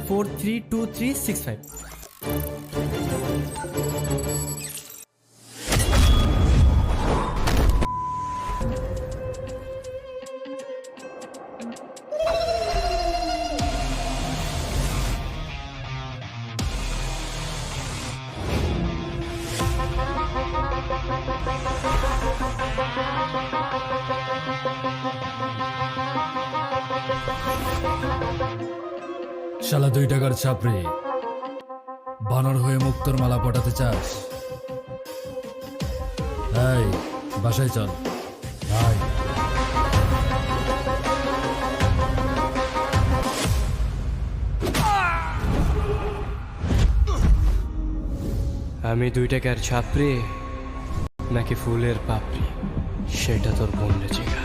432365। শালা 2 টাকার ছাপড়ি, বানর হয়ে মুক্তোর মালা পটাতে চাস? এই বাসায় চল ভাই। আমি 2 টাকার ছাপড়ি নাকি ফুলের পাপড়ি, সেটা তোর বোন জিজ্ঞাসা।